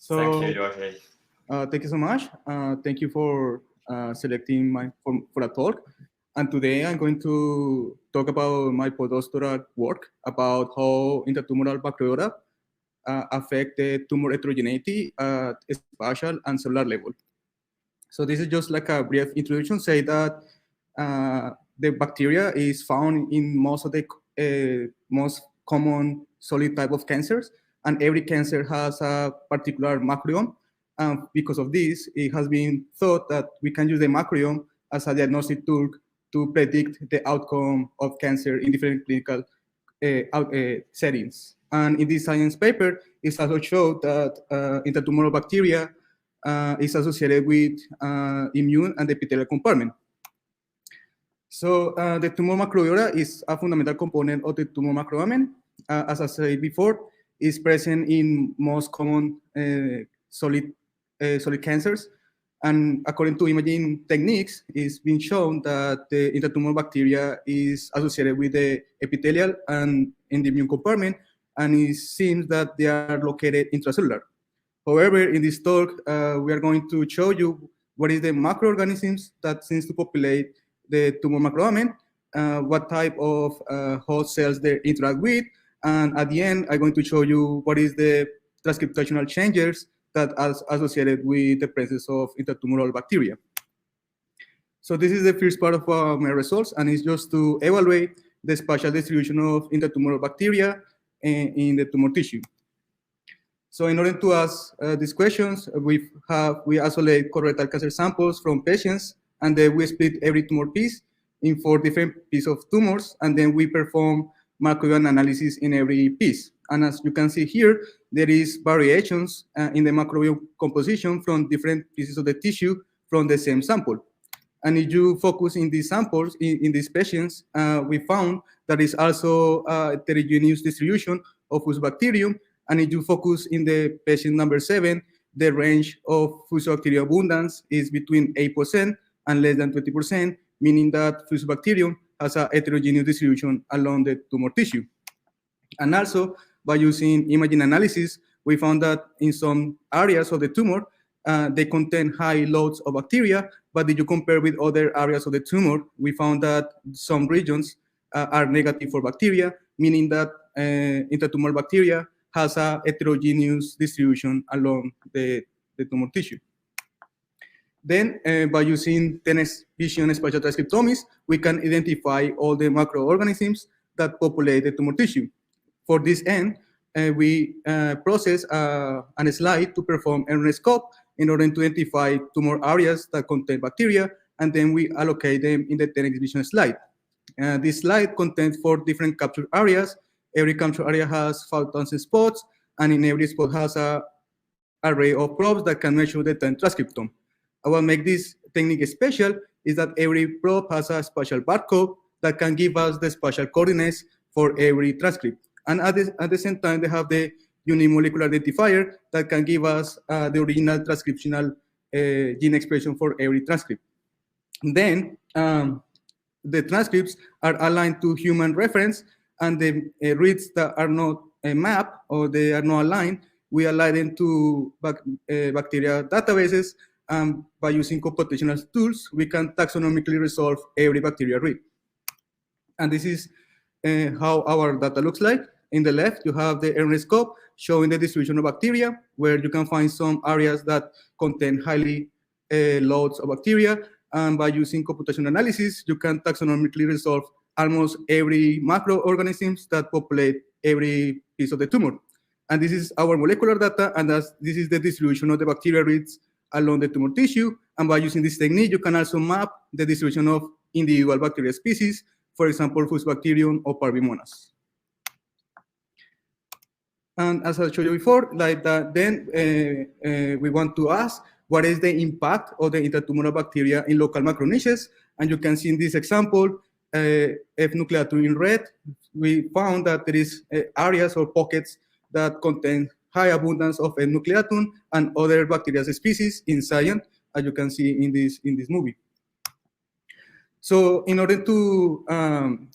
So, thank you, Jorge. Thank you so much. Thank you for selecting for a talk. And today I'm going to talk about my postdoctoral work about how intratumoral microbiota affect the tumor heterogeneity at spatial and cellular level. So this is just like a brief introduction. Say that the bacteria is found in most of the most common solid type of cancers, and every cancer has a particular microbiome. Because of this, it has been thought that we can use the microbiome as a diagnostic tool to predict the outcome of cancer in different clinical settings. And in this science paper, it's also showed that intratumoral bacteria is associated with immune and epithelial compartment. So the tumor microbiota is a fundamental component of the tumor microenvironment. As I said before, is present in most common solid cancers. And according to imaging techniques, it's been shown that the intratumoral bacteria is associated with the epithelial and in the immune compartment, and it seems that they are located intracellular. However, in this talk, we are going to show you what is the microorganisms that seems to populate the tumor microenvironment, what type of host cells they interact with, and at the end, I'm going to show you what is the transcriptomical changes that are associated with the presence of intratumoral bacteria. So this is the first part of my results, and it's just to evaluate the spatial distribution of intratumoral bacteria in the tumor tissue. So in order to ask these questions, we isolate colorectal cancer samples from patients, and then we split every tumor piece in 4 different pieces of tumors, and then we perform microbial analysis in every piece. And as you can see here, there is variations in the microbial composition from different pieces of the tissue from the same sample. And if you focus in these samples, in these patients, we found that is also a heterogeneous distribution of Fusobacterium. And if you focus in the patient number 7, the range of Fusobacterium abundance is between 8% and less than 20%, meaning that Fusobacterium has a heterogeneous distribution along the tumor tissue. And also, by using imaging analysis, we found that in some areas of the tumor, they contain high loads of bacteria, but if you compare with other areas of the tumor, we found that some regions are negative for bacteria, meaning that intratumoral bacteria has a heterogeneous distribution along the tumor tissue. Then, by using 10x vision spatial transcriptomics, we can identify all the microorganisms that populate the tumor tissue. For this end, we process a slide to perform RNA-seq in order to identify tumor areas that contain bacteria, and then we allocate them in the 10x vision slide. This slide contains 4 different capture areas. Every capture area has 5,000 spots, and in every spot has an array of probes that can measure the time transcriptome. What makes this technique special is that every probe has a spatial barcode that can give us the spatial coordinates for every transcript. And at the same time, they have the unique molecular identifier that can give us the original transcriptional gene expression for every transcript. And then the transcripts are aligned to human reference, and the reads that are not a map or they are not aligned, we align them to bacteria databases. By using computational tools, we can taxonomically resolve every bacteria read. And this is how our data looks like. In the left, you have the RNA-seq showing the distribution of bacteria, where you can find some areas that contain highly loads of bacteria. And by using computational analysis, you can taxonomically resolve almost every microorganisms that populate every piece of the tumor. And this is our molecular data, and this is the distribution of the bacteria reads along the tumor tissue. And by using this technique, you can also map the distribution of individual bacterial species, for example, Fusobacterium or Parvimonas. And as I showed you before, like that, then we want to ask, what is the impact of the intratumoral bacteria in local microniches? And you can see in this example, F nucleatum in red, we found that there is areas or pockets that contain high abundance of F nucleatum and other bacterial species in cyan, as you can see in this movie. So in order to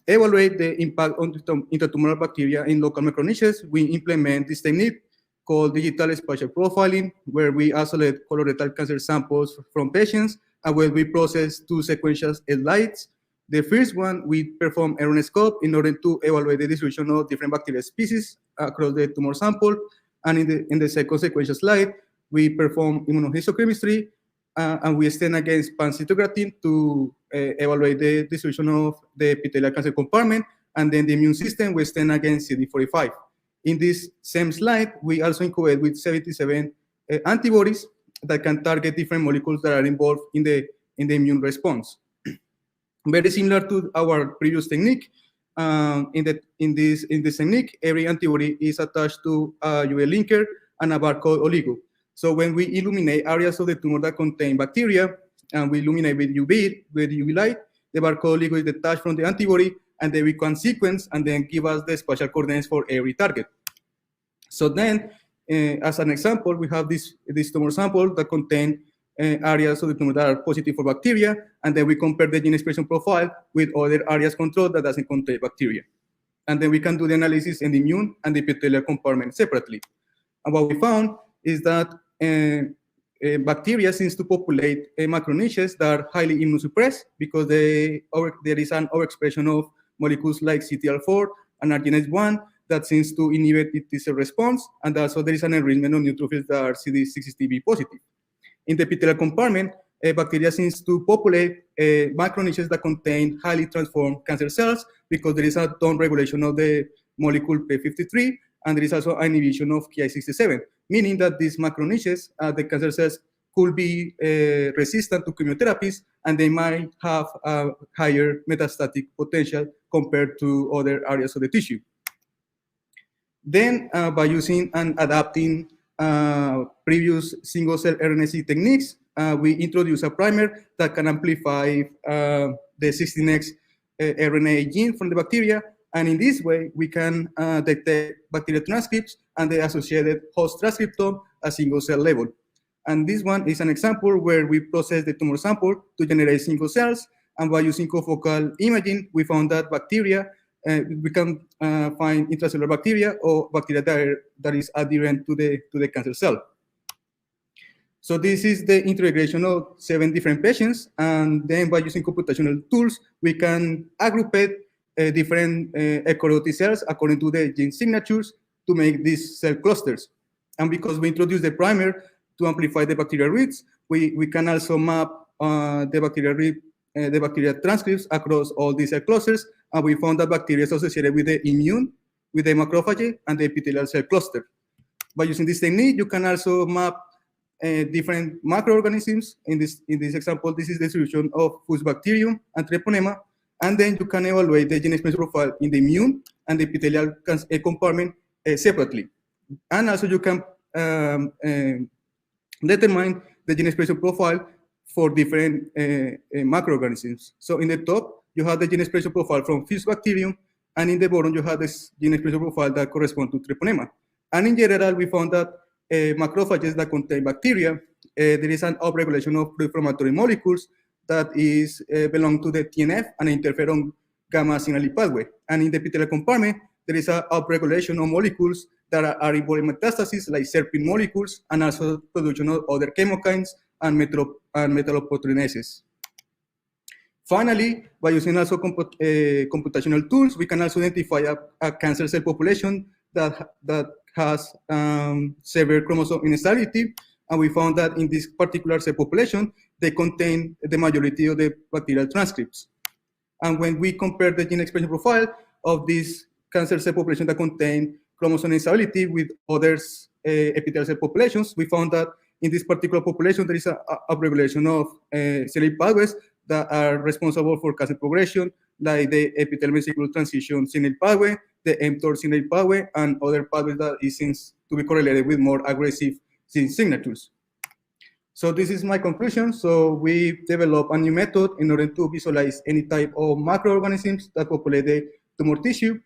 evaluate the impact on intratumoral bacteria in local microniches, we implement this technique called digital spatial profiling, where we isolate colorectal cancer samples from patients, and where we process two sequential slides. The first one, we perform RNA-scope in order to evaluate the distribution of different bacterial species across the tumor sample. And in the second sequential slide, we perform immunohistochemistry, and we extend against pan-cytokeratin to evaluate the distribution of the epithelial cancer compartment, and then the immune system, we extend against CD45. In this same slide, we also incubate with 77 antibodies that can target different molecules that are involved in the immune response. Very similar to our previous technique, in this technique, every antibody is attached to a UV linker and a barcode oligo. So when we illuminate areas of the tumor that contain bacteria, and we illuminate with UV light, the barcode oligo is detached from the antibody, and then we can sequence and then give us the spatial coordinates for every target. So then, as an example, we have this tumor sample that contain areas of the tumor that are positive for bacteria, and then we compare the gene expression profile with other areas controlled that doesn't contain bacteria. And then we can do the analysis in the immune and the epithelial compartment separately. And what we found is that bacteria seems to populate microniches that are highly immunosuppressed because there is an overexpression of molecules like CTL4 and arginase-1 that seems to inhibit the T-cell response, and also there is an enrichment of neutrophils that are CD60b positive. In the epithelial compartment, bacteria seems to populate microniches that contain highly transformed cancer cells because there is a down regulation of the molecule P53, and there is also an inhibition of Ki67, meaning that these macroniches, the cancer cells, could be resistant to chemotherapies, and they might have a higher metastatic potential compared to other areas of the tissue. Then, by using and adapting previous single-cell RNA-seq techniques, we introduce a primer that can amplify the 16X RNA gene from the bacteria, and in this way, we can detect bacterial transcripts and the associated host transcriptome at single-cell level. And this one is an example where we process the tumor sample to generate single cells, and by using confocal imaging, we found that bacteria, we can find intracellular bacteria or bacteria that is adherent to the cancer cell. So this is the integration of 7 different patients, and then by using computational tools, we can aggregate different eukaryotic cells according to the gene signatures to make these cell clusters. And because we introduced the primer to amplify the bacterial reads, we can also map the bacterial transcripts across all these cell clusters, and we found that bacteria is associated with the immune, with the macrophage, and the epithelial cell cluster. By using this technique, you can also map different microorganisms. In this example, this is the distribution of Fuchsbacterium and Treponema, and then you can evaluate the gene expression profile in the immune and the epithelial compartment separately. And also you can determine the gene expression profile for different microorganisms. So in the top, you have the gene expression profile from Fuchsbacterium, and in the bottom, you have this gene expression profile that corresponds to Treponema. And in general, we found that macrophages that contain bacteria, there is an upregulation of pro-inflammatory molecules that is belong to the TNF and interferon gamma signaling pathway. And in the epithelial compartment, there is an upregulation of molecules that are involved in metastasis, like serpin molecules, and also production of other chemokines and metalloproteinases. Finally, by using also computational tools, we can also identify a cancer cell population that has severe chromosome instability, and we found that in this particular cell population, they contain the majority of the bacterial transcripts. And when we compare the gene expression profile of this cancer cell population that contain chromosome instability with others epithelial cell populations, we found that in this particular population, there is a upregulation of cellular pathways that are responsible for cancer progression, like the epithelial vesicle transition signal pathway, the mTOR signal pathway, and other pathways that is seems to be correlated with more aggressive gene signatures. So this is my conclusion. So we developed a new method in order to visualize any type of microorganisms that populate the tumor tissue.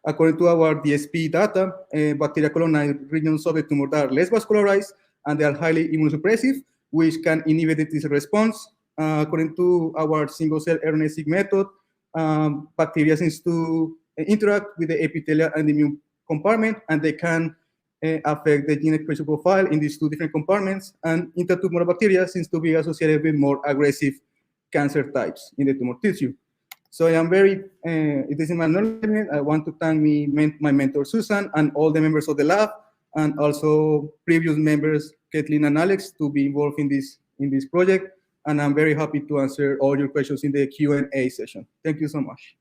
According to our DSP data, bacteria colonize regions of the tumor that are less vascularized and they are highly immunosuppressive, which can inhibit the T-cell response. According to our single-cell RNA-seq method, bacteria seems to interact with the epithelial and immune compartment, and they can affect the gene expression profile in these two different compartments, and intratumoral bacteria seems to be associated with more aggressive cancer types in the tumor tissue. So I am very, it is in my acknowledgement, I want to thank my mentor Susan and all the members of the lab, and also previous members, Kathleen and Alex, to be involved in this project. And I'm very happy to answer all your questions in the Q&A session. Thank you so much.